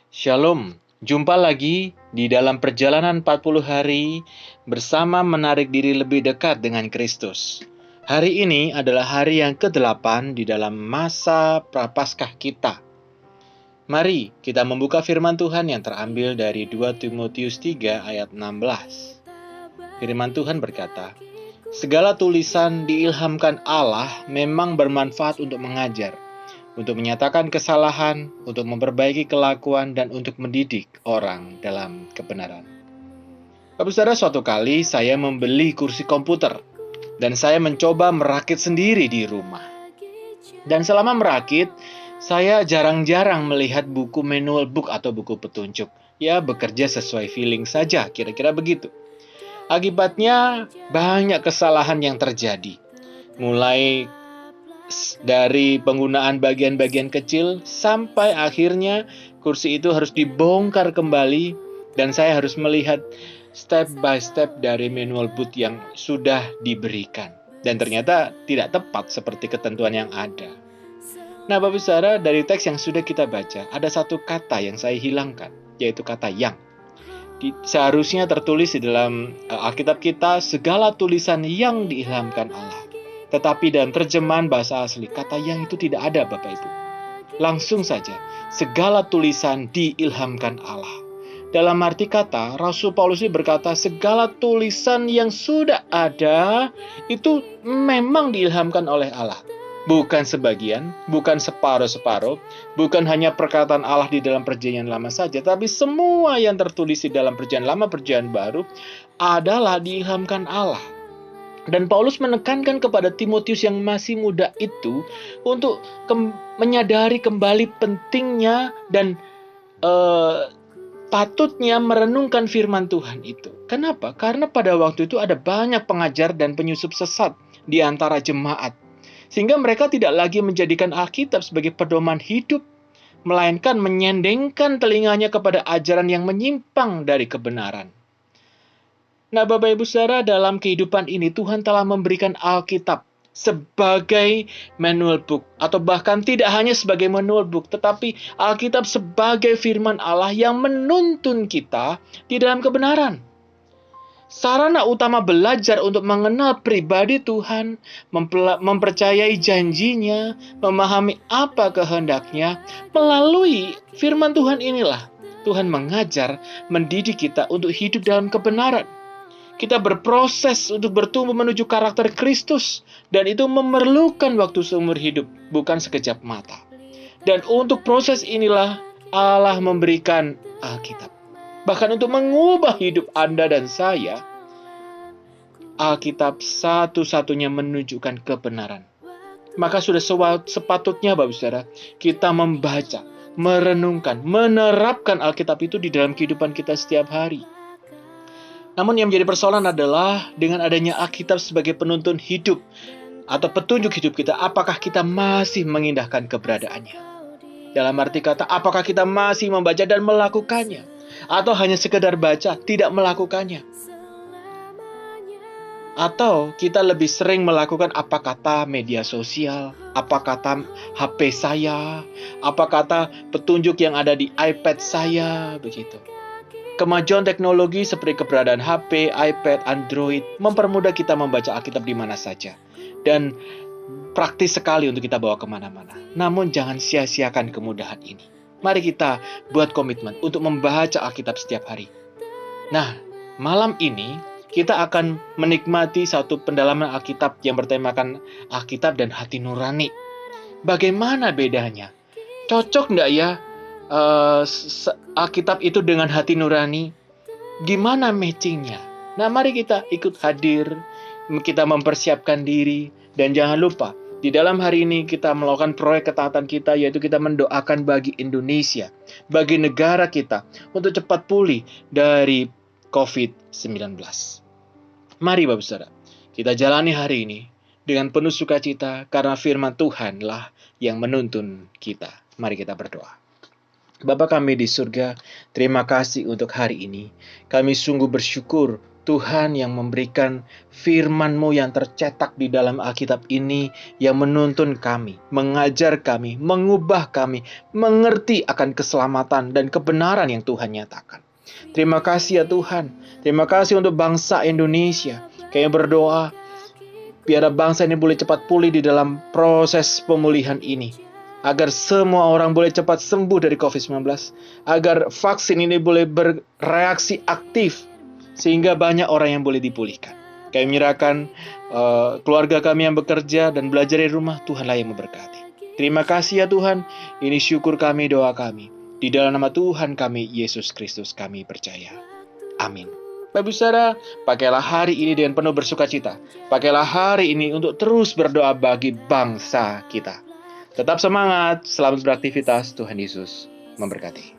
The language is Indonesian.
Shalom, jumpa lagi di dalam perjalanan 40 hari bersama menarik diri lebih dekat dengan Kristus. Hari ini adalah hari yang ke-8 di dalam masa Prapaskah kita. Mari kita membuka firman Tuhan yang terambil dari 2 Timotius 3 ayat 16. Firman Tuhan berkata, "Segala tulisan diilhamkan Allah memang bermanfaat untuk mengajar, untuk menyatakan kesalahan, untuk memperbaiki kelakuan, dan untuk mendidik orang dalam kebenaran." Bapak saudara, suatu kali saya membeli kursi komputer, dan saya mencoba merakit sendiri di rumah. Dan selama merakit, saya jarang-jarang melihat buku manual book atau buku petunjuk. Ya, bekerja sesuai feeling saja, kira-kira begitu. Akibatnya, banyak kesalahan yang terjadi. Mulai dari penggunaan bagian-bagian kecil sampai akhirnya kursi itu harus dibongkar kembali dan saya harus melihat step by step dari manual book yang sudah diberikan dan ternyata tidak tepat seperti ketentuan yang ada. Nah, Bapak Saudara, dari teks yang sudah kita baca ada satu kata yang saya hilangkan, yaitu kata yang. Seharusnya tertulis di dalam Alkitab kita, segala tulisan yang diilhamkan Allah. Tetapi dalam terjemahan bahasa asli, kata yang itu tidak ada, Bapak Ibu. Langsung saja, segala tulisan diilhamkan Allah. Dalam arti kata, Rasul Paulus ini berkata, segala tulisan yang sudah ada, itu memang diilhamkan oleh Allah. Bukan sebagian, bukan separuh-separuh, bukan hanya perkataan Allah di dalam perjanjian lama saja, tapi semua yang tertulis di dalam perjanjian lama, perjanjian baru adalah diilhamkan Allah. Dan Paulus menekankan kepada Timotius yang masih muda itu untuk menyadari kembali pentingnya dan patutnya merenungkan firman Tuhan itu. Kenapa? Karena pada waktu itu ada banyak pengajar dan penyusup sesat di antara jemaat. Sehingga mereka tidak lagi menjadikan Alkitab sebagai pedoman hidup, melainkan menyendengkan telinganya kepada ajaran yang menyimpang dari kebenaran. Nah, Bapak Ibu Saudara, dalam kehidupan ini Tuhan telah memberikan Alkitab sebagai manual book, atau bahkan tidak hanya sebagai manual book, tetapi Alkitab sebagai firman Allah yang menuntun kita di dalam kebenaran. Sarana utama belajar untuk mengenal pribadi Tuhan, mempercayai janjinya, memahami apa kehendaknya, melalui firman Tuhan inilah Tuhan mengajar, mendidik kita untuk hidup dalam kebenaran. Kita berproses untuk bertumbuh menuju karakter Kristus, dan itu memerlukan waktu seumur hidup, bukan sekejap mata. Dan untuk proses inilah Allah memberikan Alkitab. Bahkan untuk mengubah hidup Anda dan saya, Alkitab satu-satunya menunjukkan kebenaran. Maka sudah sepatutnya, Bapak Saudara, kita membaca, merenungkan, menerapkan Alkitab itu di dalam kehidupan kita setiap hari. Namun yang menjadi persoalan adalah dengan adanya Alkitab sebagai penuntun hidup atau petunjuk hidup kita, apakah kita masih mengindahkan keberadaannya? Dalam arti kata, apakah kita masih membaca dan melakukannya? Atau hanya sekedar baca, tidak melakukannya? Atau kita lebih sering melakukan apa kata media sosial, apa kata HP saya, apa kata petunjuk yang ada di iPad saya, begitu. Kemajuan teknologi seperti keberadaan HP, iPad, Android mempermudah kita membaca Alkitab di mana saja. Dan praktis sekali untuk kita bawa kemana-mana. Namun jangan sia-siakan kemudahan ini. Mari kita buat komitmen untuk membaca Alkitab setiap hari. Nah, malam ini kita akan menikmati satu pendalaman Alkitab yang bertemakan Alkitab dan hati nurani. Bagaimana bedanya? Cocok nggak ya Alkitab itu dengan hati nurani? Gimana matchingnya? Nah, mari kita ikut hadir, kita mempersiapkan diri, dan jangan lupa, di dalam hari ini kita melakukan proyek ketaatan kita, yaitu kita mendoakan bagi Indonesia, bagi negara kita, untuk cepat pulih dari COVID-19. Mari Bapak Saudara, kita jalani hari ini dengan penuh sukacita, karena firman Tuhanlah yang menuntun kita. Mari kita berdoa. Bapa kami di surga, terima kasih untuk hari ini. Kami sungguh bersyukur Tuhan yang memberikan firman-Mu yang tercetak di dalam Alkitab ini, yang menuntun kami, mengajar kami, mengubah kami, mengerti akan keselamatan dan kebenaran yang Tuhan nyatakan. Terima kasih ya Tuhan. Terima kasih untuk bangsa Indonesia. Kami berdoa, biar bangsa ini boleh cepat pulih di dalam proses pemulihan ini. Agar semua orang boleh cepat sembuh dari COVID-19. Agar vaksin ini boleh bereaksi aktif, sehingga banyak orang yang boleh dipulihkan. Kami menyerahkan keluarga kami yang bekerja dan belajar di rumah, Tuhanlah yang memberkati. Terima kasih ya Tuhan, ini syukur kami, doa kami. Di dalam nama Tuhan kami, Yesus Kristus, kami percaya. Amin. Bapak saudara, pakailah hari ini dengan penuh bersukacita. Pakailah hari ini untuk terus berdoa bagi bangsa kita. Tetap semangat, selamat beraktivitas, Tuhan Yesus memberkati.